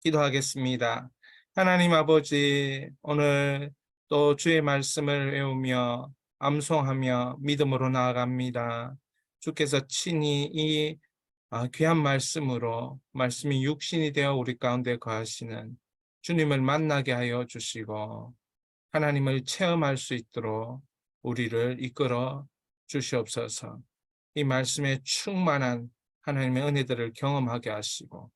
기도하겠습니다. 하나님 아버지, 오늘 또 주의 말씀을 외우며 암송하며 믿음으로 나아갑니다. 주께서 친히 이 귀한 말씀으로 말씀이 육신이 되어 우리 가운데 거하시는 주님을 만나게 하여 주시고 하나님을 체험할 수 있도록 우리를 이끌어 주시옵소서. 이 말씀에 충만한 하나님의 은혜들을 경험하게 하시고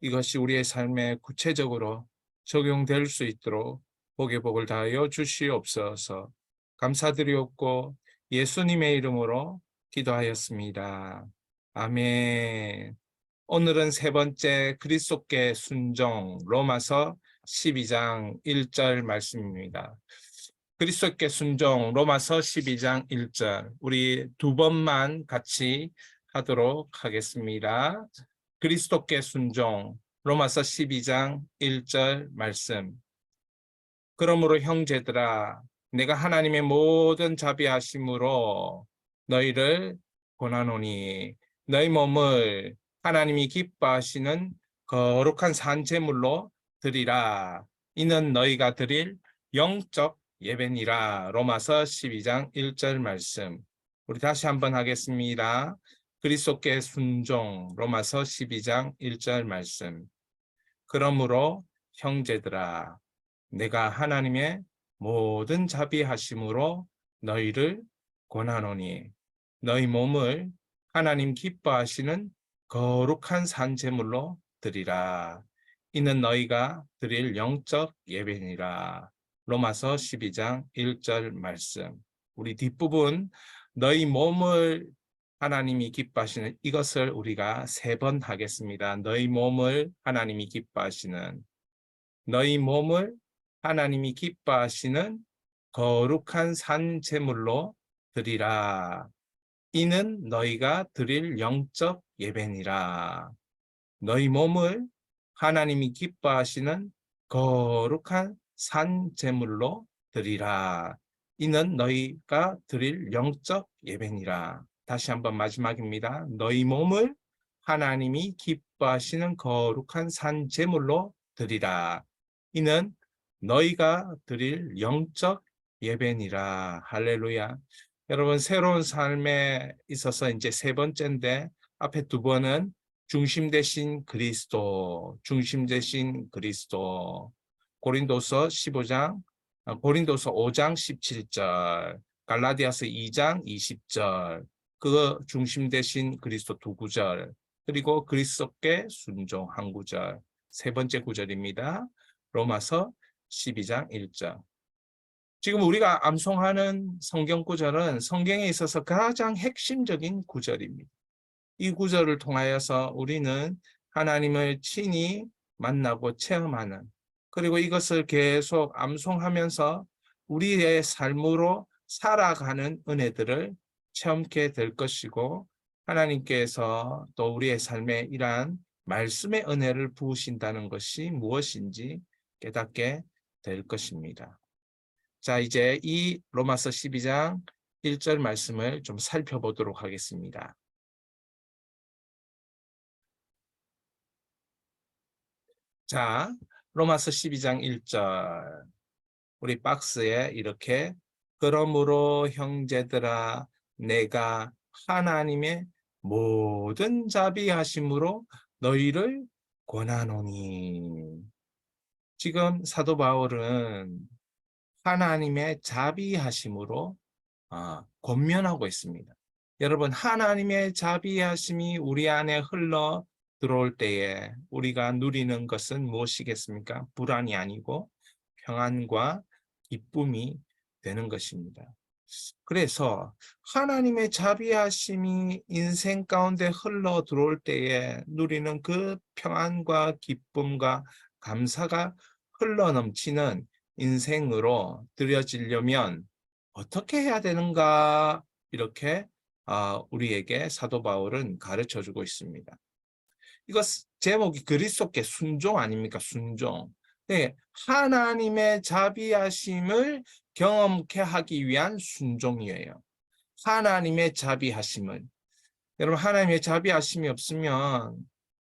이것이 우리의 삶에 구체적으로 적용될 수 있도록 복의 복을 다하여 주시옵소서. 감사드리옵고 예수님의 이름으로 기도하였습니다. 아멘. 오늘은 세 번째 그리스도께 순종 로마서 12장 1절 말씀입니다. 그리스도께 순종 로마서 12장 1절 우리 두 번만 같이 하도록 하겠습니다. 그리스도께 순종 로마서 12장 1절 말씀. 그러므로 형제들아 내가 하나님의 모든 자비하심으로 너희를 권하노니 너희 몸을 하나님이 기뻐하시는 거룩한 산제물로 드리라. 이는 너희가 드릴 영적 예배니라. 로마서 12장 1절 말씀. 우리 다시 한번 하겠습니다. 그리스도께 순종 로마서 12장 1절 말씀. 그러므로 형제들아 내가 하나님의 모든 자비하심으로 너희를 권하노니 너희 몸을 하나님 기뻐하시는 거룩한 산제물로 드리라. 이는 너희가 드릴 영적 예배니라. 로마서 12장 1절 말씀. 우리 뒷부분 너희 몸을 하나님이 기뻐하시는 이것을 우리가 3번 하겠습니다. 너희 몸을 하나님이 기뻐하시는 너희 몸을 하나님이 기뻐하시는 거룩한 산제물로 드리라. 이는 너희가 드릴 영적 예배니라. 너희 몸을 하나님이 기뻐하시는 거룩한 산제물로 드리라. 이는 너희가 드릴 영적 예배니라. 다시 한번 마지막입니다. 너희 몸을 하나님이 기뻐하시는 거룩한 산제물로 드리라. 이는 너희가 드릴 영적 예배니라. 할렐루야. 여러분 새로운 삶에 있어서 이제 3번째인데 앞에 2번은 중심 대신 그리스도, 중심 대신 그리스도. 고린도서 15장, 고린도서 5장 17절, 갈라디아서 2장 20절, 그 중심 대신 그리스도 2구절, 그리고 그리스도께 순종 1구절, 3번째 구절입니다. 로마서 12장 1절. 지금 우리가 암송하는 성경 구절은 성경에 있어서 가장 핵심적인 구절입니다. 이 구절을 통하여서 우리는 하나님을 친히 만나고 체험하는 그리고 이것을 계속 암송하면서 우리의 삶으로 살아가는 은혜들을 체험하게 될 것이고 하나님께서 또 우리의 삶에 이러한 말씀의 은혜를 부으신다는 것이 무엇인지 깨닫게 될 것입니다. 자, 이제 이 로마서 12장 1절 말씀을 좀 살펴보도록 하겠습니다. 자, 로마서 12장 1절 우리 박스에 이렇게 그러므로 형제들아 내가 하나님의 모든 자비하심으로 너희를 권하노니. 지금 사도 바울은 하나님의 자비하심으로 권면하고 있습니다. 여러분 하나님의 자비하심이 우리 안에 흘러 들어올 때에 우리가 누리는 것은 무엇이겠습니까? 불안이 아니고 평안과 기쁨이 되는 것입니다. 그래서 하나님의 자비하심이 인생 가운데 흘러 들어올 때에 누리는 그 평안과 기쁨과 감사가 흘러 넘치는 인생으로 들여지려면 어떻게 해야 되는가 이렇게 우리에게 사도 바울은 가르쳐주고 있습니다. 이거 제목이 그리스도께 순종 아닙니까? 순종. 네, 하나님의 자비하심을 경험케 하기 위한 순종이에요. 하나님의 자비하심을. 여러분 하나님의 자비하심이 없으면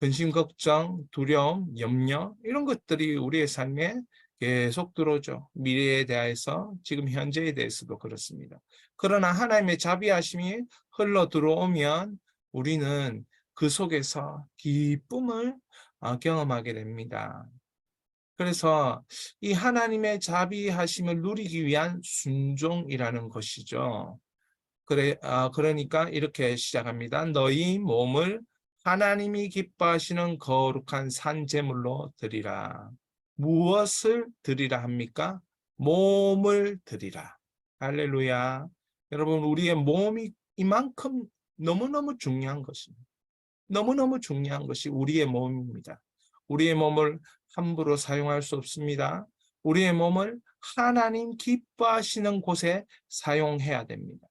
근심, 걱정, 두려움, 염려 이런 것들이 우리의 삶에 계속 들어오죠. 미래에 대해서 지금 현재에 대해서도 그렇습니다. 그러나 하나님의 자비하심이 흘러 들어오면 우리는 그 속에서 기쁨을 경험하게 됩니다. 그래서 이 하나님의 자비하심을 누리기 위한 순종이라는 것이죠. 그러니까 이렇게 시작합니다. 너희 몸을 하나님이 기뻐하시는 거룩한 산제물로 드리라. 무엇을 드리라 합니까? 몸을 드리라. 할렐루야. 여러분, 우리의 몸이 이만큼 너무너무 중요한 것입니다. 너무너무 중요한 것이 우리의 몸입니다. 우리의 몸을 함부로 사용할 수 없습니다. 우리의 몸을 하나님 기뻐하시는 곳에 사용해야 됩니다.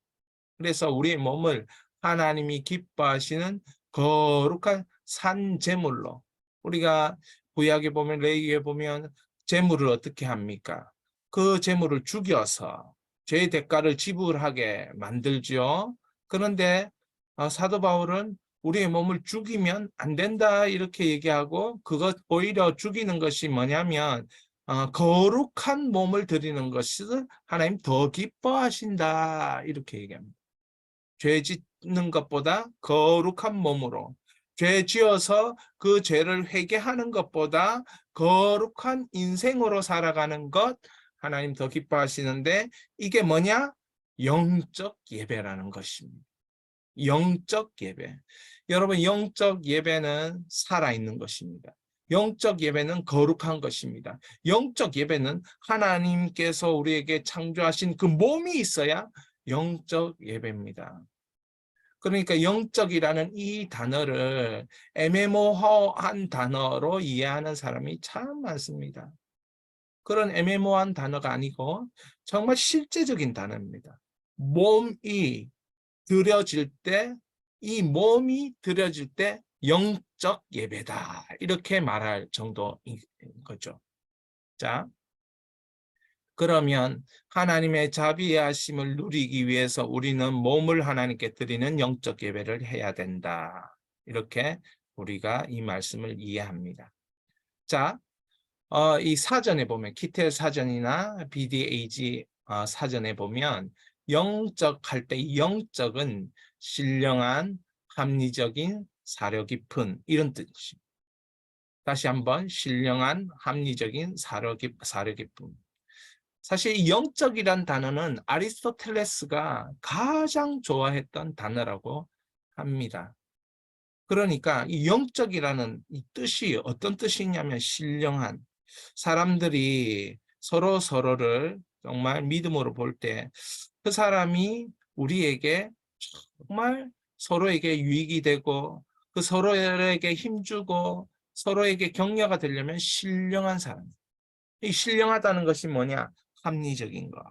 그래서 우리의 몸을 하나님이 기뻐하시는 거룩한 산제물로, 우리가 구약에 보면, 레위기에 보면 제물을 어떻게 합니까? 그 제물을 죽여서 죄의 대가를 지불하게 만들죠. 그런데 사도 바울은 우리의 몸을 죽이면 안 된다 이렇게 얘기하고, 그것 오히려 죽이는 것이 뭐냐면 거룩한 몸을 드리는 것을 하나님 더 기뻐하신다 이렇게 얘기합니다. 죄 짓는 것보다 거룩한 몸으로, 죄 지어서 그 죄를 회개하는 것보다 거룩한 인생으로 살아가는 것 하나님 더 기뻐하시는데, 이게 뭐냐? 영적 예배라는 것입니다. 영적 예배. 여러분, 영적 예배는 살아있는 것입니다. 영적 예배는 거룩한 것입니다. 영적 예배는 하나님께서 우리에게 창조하신 그 몸이 있어야 영적 예배입니다. 그러니까 영적이라는 이 단어를 애매모호한 단어로 이해하는 사람이 참 많습니다. 그런 애매모호한 단어가 아니고 정말 실제적인 단어입니다. 몸이 드려질 때, 이 몸이 드려질 때 영적 예배다 이렇게 말할 정도인 거죠. 자, 그러면 하나님의 자비하심을 누리기 위해서 우리는 몸을 하나님께 드리는 영적 예배를 해야 된다. 이렇게 우리가 이 말씀을 이해합니다. 자, 이 사전에 보면, 키텔 사전이나 BDAG 사전에 보면 영적 할 때 이 영적은 신령한, 합리적인, 사려 깊은 이런 뜻입니다. 다시 한번, 신령한, 합리적인, 사려 깊은. 사실 이 영적이란 단어는 아리스토텔레스가 가장 좋아했던 단어라고 합니다. 그러니까 이 영적이라는 이 뜻이 어떤 뜻이냐면, 신령한, 사람들이 서로를 정말 믿음으로 볼 때 그 사람이 우리에게 정말 서로에게 유익이 되고, 그 서로에게 힘주고 서로에게 격려가 되려면 신령한 사람. 이 신령하다는 것이 뭐냐? 합리적인 거.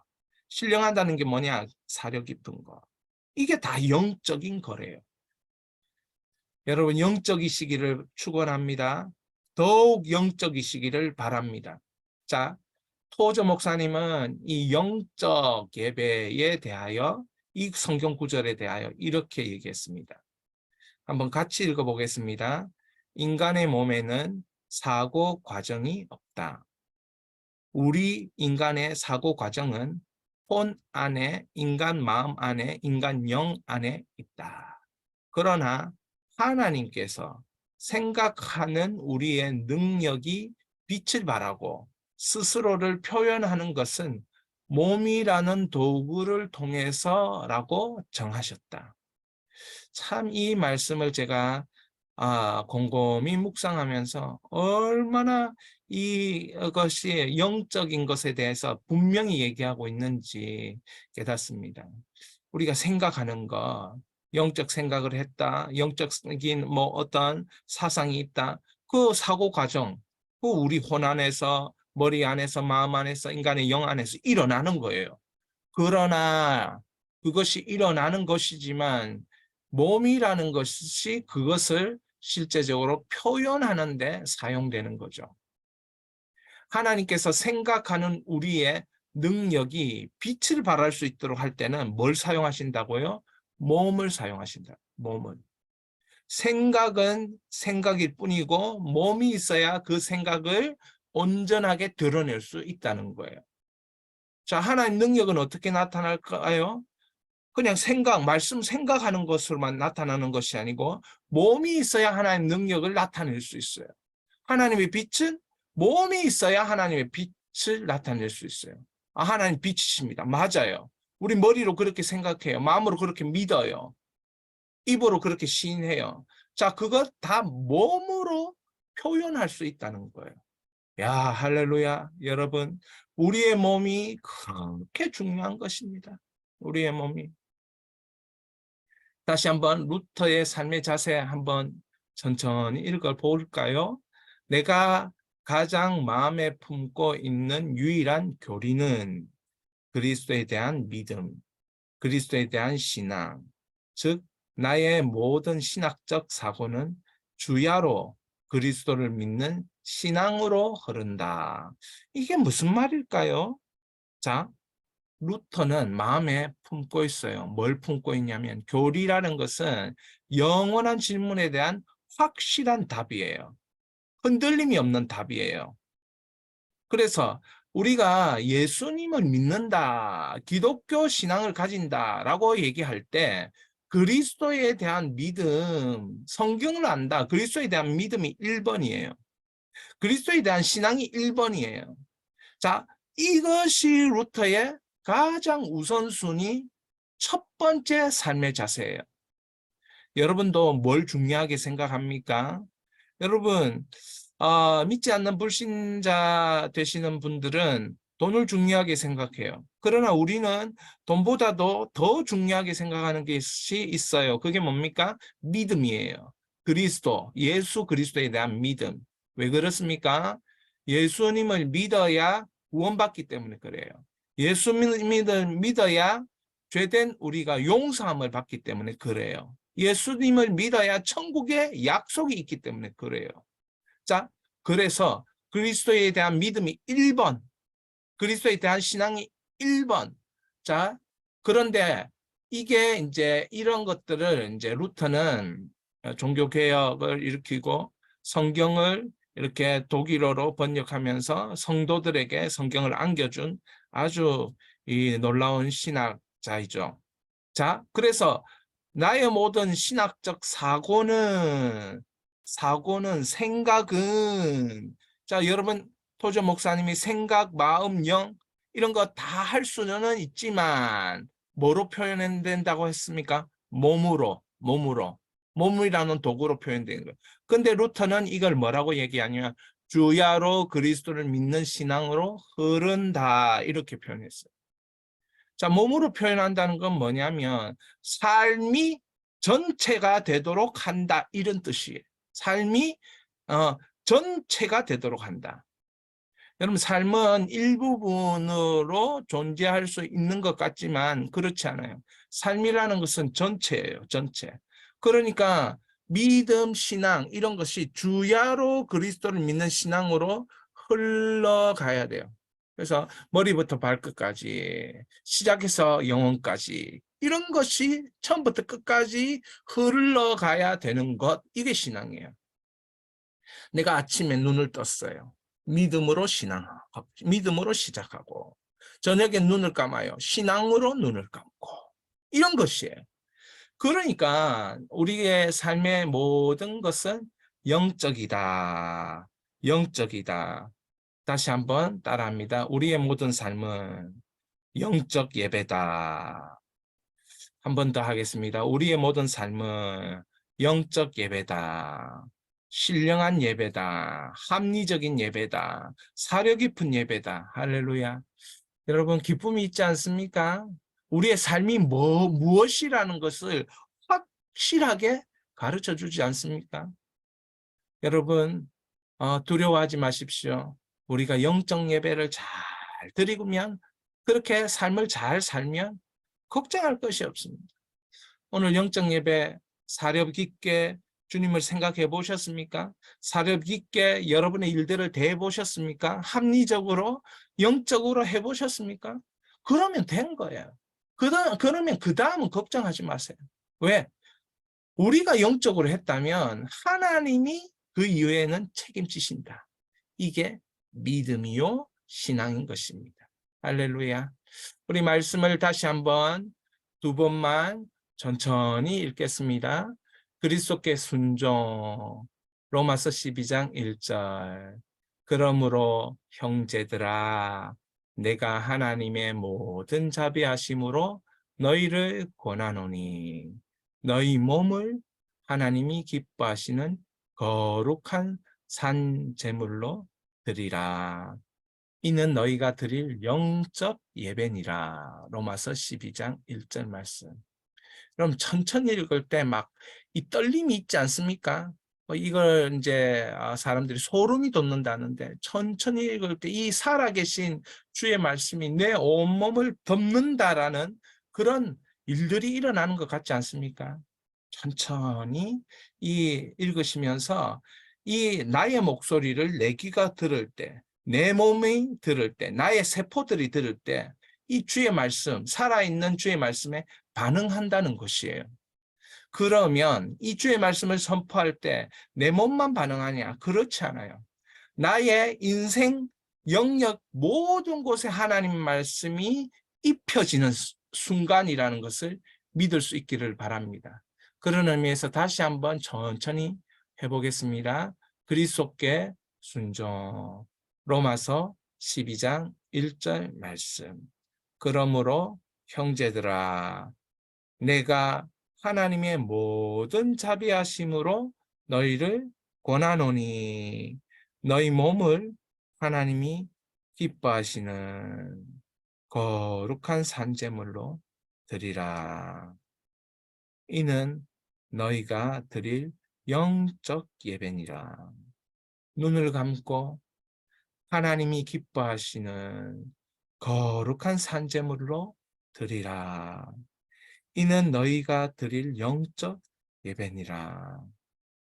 신령하다는 게 뭐냐? 사려 깊은 거. 이게 다 영적인 거래요. 여러분, 영적이시기를 축원합니다. 더욱 영적이시기를 바랍니다. 자, 토저 목사님은 이 영적 예배에 대하여, 이 성경 구절에 대하여 이렇게 얘기했습니다. 한번 같이 읽어보겠습니다. 인간의 몸에는 사고 과정이 없다. 우리 인간의 사고 과정은 혼 안에, 인간 마음 안에, 인간 영 안에 있다. 그러나 하나님께서 생각하는 우리의 능력이 빛을 발하고 스스로를 표현하는 것은 몸이라는 도구를 통해서라고 정하셨다. 참 이 말씀을 제가 곰곰이 묵상하면서 얼마나 이것이 영적인 것에 대해서 분명히 얘기하고 있는지 깨닫습니다. 우리가 생각하는 것, 영적 생각을 했다, 영적인 뭐 어떤 사상이 있다, 그 사고 과정, 그 우리 혼 안에서, 머리 안에서, 마음 안에서, 인간의 영 안에서 일어나는 거예요. 그러나 그것이 일어나는 것이지만 몸이라는 것이 그것을 실제적으로 표현하는 데 사용되는 거죠. 하나님께서 생각하는 우리의 능력이 빛을 발할 수 있도록 할 때는 뭘 사용하신다고요? 몸을 사용하신다. 몸을. 생각은 생각일 뿐이고 몸이 있어야 그 생각을 온전하게 드러낼 수 있다는 거예요. 자, 하나님 능력은 어떻게 나타날까요? 그냥 말씀 생각하는 것으로만 나타나는 것이 아니고 몸이 있어야 하나님 능력을 나타낼 수 있어요. 하나님의 빛은 몸이 있어야 하나님의 빛을 나타낼 수 있어요. 아, 하나님 빛이십니다. 맞아요. 우리 머리로 그렇게 생각해요. 마음으로 그렇게 믿어요. 입으로 그렇게 시인해요. 자, 그것 다 몸으로 표현할 수 있다는 거예요. 야, 할렐루야. 여러분, 우리의 몸이 그렇게 중요한 것입니다. 우리의 몸이. 다시 한번 루터의 삶의 자세 한번 천천히 읽어볼까요? 내가 가장 마음에 품고 있는 유일한 교리는 그리스도에 대한 믿음, 그리스도에 대한 신앙, 즉 나의 모든 신학적 사고는 주야로 그리스도를 믿는 신앙으로 흐른다. 이게 무슨 말일까요? 자, 루터는 마음에 품고 있어요. 뭘 품고 있냐면 교리라는 것은 영원한 질문에 대한 확실한 답이에요. 흔들림이 없는 답이에요. 그래서 우리가 예수님을 믿는다, 기독교 신앙을 가진다라고 얘기할 때 그리스도에 대한 믿음, 성경을 안다, 그리스도에 대한 믿음이 1번이에요. 그리스도에 대한 신앙이 1번이에요. 자, 이것이 루터의 가장 우선순위 첫 번째 삶의 자세예요. 여러분도 뭘 중요하게 생각합니까? 여러분, 믿지 않는 불신자 되시는 분들은 돈을 중요하게 생각해요. 그러나 우리는 돈보다도 더 중요하게 생각하는 것이 있어요. 그게 뭡니까? 믿음이에요. 그리스도, 예수 그리스도에 대한 믿음. 왜 그렇습니까? 예수님을 믿어야 구원받기 때문에 그래요. 예수님을 믿어야 죄된 우리가 용서함을 받기 때문에 그래요. 예수님을 믿어야 천국의 약속이 있기 때문에 그래요. 자, 그래서 그리스도에 대한 믿음이 1번, 그리스도에 대한 신앙이 1번. 자, 그런데 이게 이제 이런 것들을 이제 루터는 종교개혁을 일으키고 성경을 이렇게 독일어로 번역하면서 성도들에게 성경을 안겨준 아주 이 놀라운 신학자이죠. 자, 그래서 나의 모든 신학적 생각은 자, 여러분 토저 목사님이 생각, 마음, 영 이런 거 다 할 수는 있지만 뭐로 표현된다고 했습니까? 몸이라는 도구로 표현되는 거예요. 근데 루터는 이걸 뭐라고 얘기하냐면 주야로 그리스도를 믿는 신앙으로 흐른다 이렇게 표현했어요. 자, 몸으로 표현한다는 건 뭐냐면 삶이 전체가 되도록 한다 이런 뜻이에요. 삶이 전체가 되도록 한다. 여러분 삶은 일부분으로 존재할 수 있는 것 같지만 그렇지 않아요. 삶이라는 것은 전체예요. 전체. 그러니까 믿음, 신앙 이런 것이 주야로 그리스도를 믿는 신앙으로 흘러가야 돼요. 그래서 머리부터 발끝까지 시작해서 영혼까지 이런 것이 처음부터 끝까지 흘러가야 되는 것 이게 신앙이에요. 내가 아침에 눈을 떴어요. 믿음으로 신앙하고 믿음으로 시작하고 저녁에 눈을 감아요. 신앙으로 눈을 감고 이런 것이에요. 그러니까 우리의 삶의 모든 것은 영적이다. 영적이다. 다시 한번 따라합니다. 우리의 모든 삶은 영적 예배다. 한 번 더 하겠습니다. 우리의 모든 삶은 영적 예배다. 신령한 예배다. 합리적인 예배다. 사려 깊은 예배다. 할렐루야. 여러분 기쁨이 있지 않습니까? 우리의 삶이 무엇이라는 것을 확실하게 가르쳐 주지 않습니까? 여러분 두려워하지 마십시오. 우리가 영적 예배를 잘 드리면 그렇게 삶을 잘 살면 걱정할 것이 없습니다. 오늘 영적 예배 사려 깊게 주님을 생각해 보셨습니까? 사려 깊게 여러분의 일들을 대해 보셨습니까? 합리적으로 영적으로 해 보셨습니까? 그러면 된 거예요. 그러면 그 다음은 걱정하지 마세요. 왜? 우리가 영적으로 했다면 하나님이 그 이후에는 책임지신다. 이게 믿음이요 신앙인 것입니다. 할렐루야. 우리 말씀을 다시 한번 두 번만 천천히 읽겠습니다. 그리스도께 순종. 로마서 12장 1절. 그러므로 형제들아 내가 하나님의 모든 자비하심으로 너희를 권하노니 너희 몸을 하나님이 기뻐하시는 거룩한 산 제물로 드리라. 이는 너희가 드릴 영적 예배니라. 로마서 12장 1절 말씀. 그럼 천천히 읽을 때 막 이 떨림이 있지 않습니까? 이걸 이제 사람들이 소름이 돋는다는데 천천히 읽을 때 이 살아계신 주의 말씀이 내 온몸을 덮는다라는 그런 일들이 일어나는 것 같지 않습니까? 천천히 읽으시면서 이 나의 목소리를 내 귀가 들을 때, 내 몸이 들을 때, 나의 세포들이 들을 때 이 주의 말씀, 살아있는 주의 말씀에 반응한다는 것이에요. 그러면 이 주의 말씀을 선포할 때 내 몸만 반응하냐? 그렇지 않아요. 나의 인생 영역 모든 곳에 하나님 말씀이 입혀지는 순간이라는 것을 믿을 수 있기를 바랍니다. 그런 의미에서 다시 한번 천천히 해보겠습니다. 그리스도께 순종. 로마서 12장 1절 말씀. 그러므로 형제들아 내가 하나님의 모든 자비하심으로 너희를 권하노니 너희 몸을 하나님이 기뻐하시는 거룩한 산제물로 드리라. 이는 너희가 드릴 영적 예배니라. 눈을 감고 하나님이 기뻐하시는 거룩한 산제물로 드리라. 이는 너희가 드릴 영적 예배니라.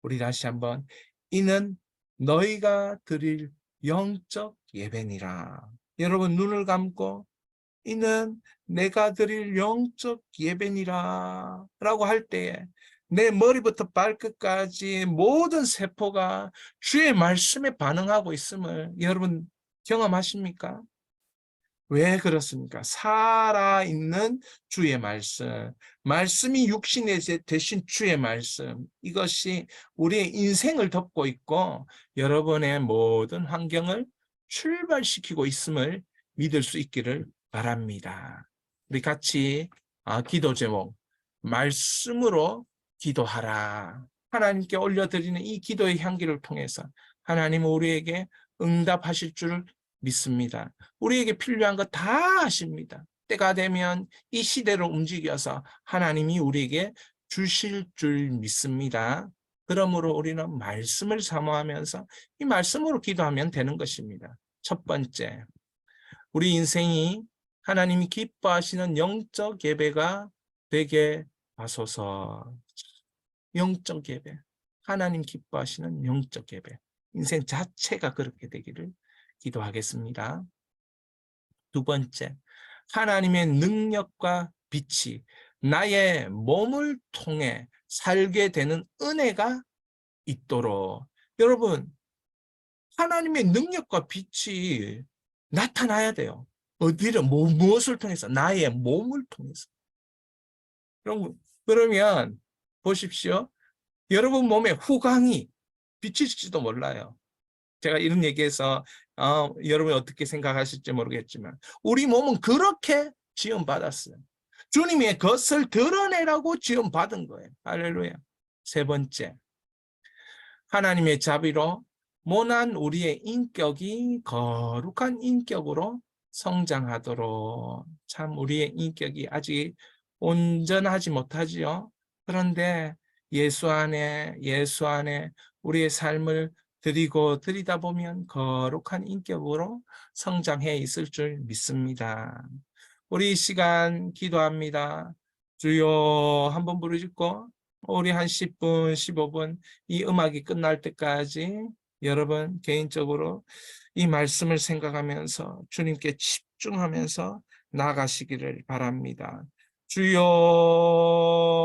우리 다시 한번 이는 너희가 드릴 영적 예배니라. 여러분 눈을 감고 이는 내가 드릴 영적 예배니라 라고 할 때에 내 머리부터 발끝까지 모든 세포가 주의 말씀에 반응하고 있음을 여러분 경험하십니까? 왜 그렇습니까? 살아있는 주의 말씀, 말씀이 육신에 되신 주의 말씀, 이것이 우리의 인생을 덮고 있고 여러분의 모든 환경을 출발시키고 있음을 믿을 수 있기를 바랍니다. 우리 같이 기도 제목, 말씀으로 기도하라. 하나님께 올려드리는 이 기도의 향기를 통해서 하나님은 우리에게 응답하실 줄을 믿습니다. 우리에게 필요한 거 다 아십니다. 때가 되면 이 시대로 움직여서 하나님이 우리에게 주실 줄 믿습니다. 그러므로 우리는 말씀을 사모하면서 이 말씀으로 기도하면 되는 것입니다. 첫 번째, 우리 인생이 하나님이 기뻐하시는 영적 예배가 되게 하소서. 영적 예배, 하나님 기뻐하시는 영적 예배, 인생 자체가 그렇게 되기를 기도하겠습니다. 두 번째, 하나님의 능력과 빛이 나의 몸을 통해 살게 되는 은혜가 있도록. 여러분, 하나님의 능력과 빛이 나타나야 돼요. 어디를, 무엇을 통해서? 나의 몸을 통해서. 그러면 보십시오. 여러분 몸에 후광이 비칠지도 몰라요. 제가 이런 얘기해서 여러분이 어떻게 생각하실지 모르겠지만 우리 몸은 그렇게 지음받았어요. 주님의 것을 드러내라고 지음받은 거예요. 할렐루야. 세 번째, 하나님의 자비로 모난 우리의 인격이 거룩한 인격으로 성장하도록. 참 우리의 인격이 아직 온전하지 못하지요. 그런데 예수 안에 우리의 삶을 드리다 보면 거룩한 인격으로 성장해 있을 줄 믿습니다. 우리 이 시간 기도합니다. 주여 한번 부르짖고 우리 한 10분, 15분 이 음악이 끝날 때까지 여러분 개인적으로 이 말씀을 생각하면서 주님께 집중하면서 나아가시기를 바랍니다. 주여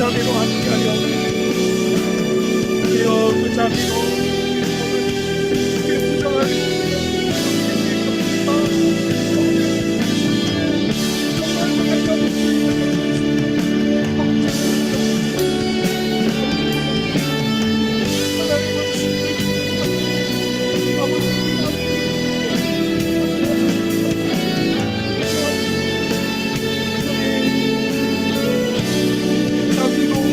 자비로 함께 하려 주여 그 자비로 부정하게 자비로